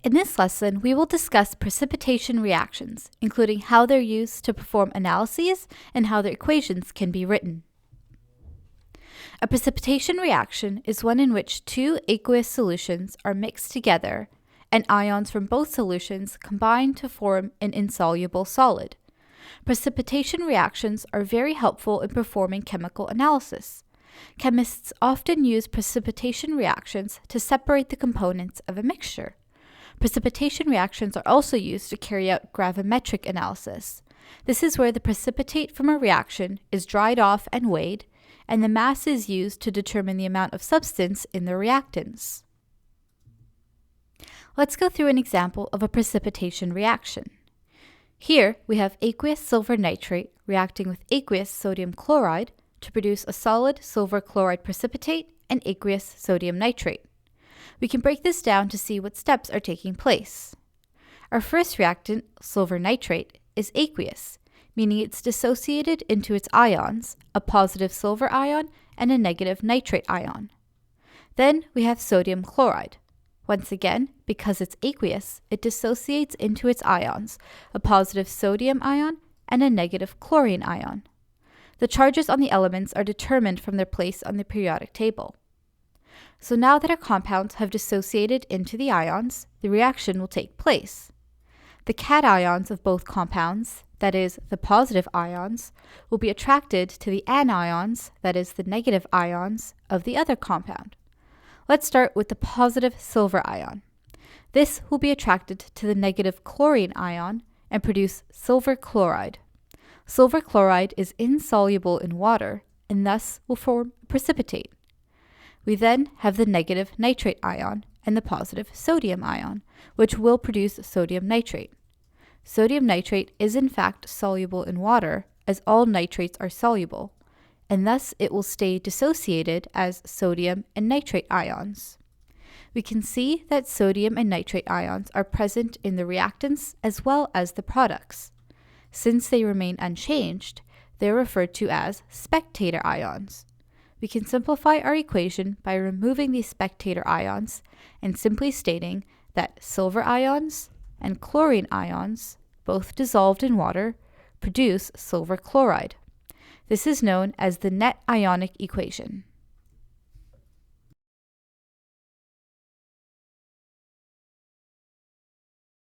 In this lesson, we will discuss precipitation reactions, including how they're used to perform analyses and how their equations can be written. A precipitation reaction is one in which two aqueous solutions are mixed together and ions from both solutions combine to form an insoluble solid. Precipitation reactions are very helpful in performing chemical analysis. Chemists often use precipitation reactions to separate the components of a mixture. Precipitation reactions are also used to carry out gravimetric analysis. This is where the precipitate from a reaction is dried off and weighed, and the mass is used to determine the amount of substance in the reactants. Let's go through an example of a precipitation reaction. Here we have aqueous silver nitrate reacting with aqueous sodium chloride to produce a solid silver chloride precipitate and aqueous sodium nitrate. We can break this down to see what steps are taking place. Our first reactant, silver nitrate, is aqueous, meaning it's dissociated into its ions, a positive silver ion and a negative nitrate ion. Then we have sodium chloride. Once again, because it's aqueous, it dissociates into its ions, a positive sodium ion and a negative chlorine ion. The charges on the elements are determined from their place on the periodic table. So now that our compounds have dissociated into the ions, the reaction will take place. The cations of both compounds, that is, the positive ions, will be attracted to the anions, that is, the negative ions, of the other compound. Let's start with the positive silver ion. This will be attracted to the negative chlorine ion and produce silver chloride. Silver chloride is insoluble in water and thus will form a precipitate. We then have the negative nitrate ion and the positive sodium ion, which will produce sodium nitrate. Sodium nitrate is in fact soluble in water, as all nitrates are soluble, and thus it will stay dissociated as sodium and nitrate ions. We can see that sodium and nitrate ions are present in the reactants as well as the products. Since they remain unchanged, they are referred to as spectator ions. We can simplify our equation by removing these spectator ions and simply stating that silver ions and chlorine ions, both dissolved in water, produce silver chloride. This is known as the net ionic equation.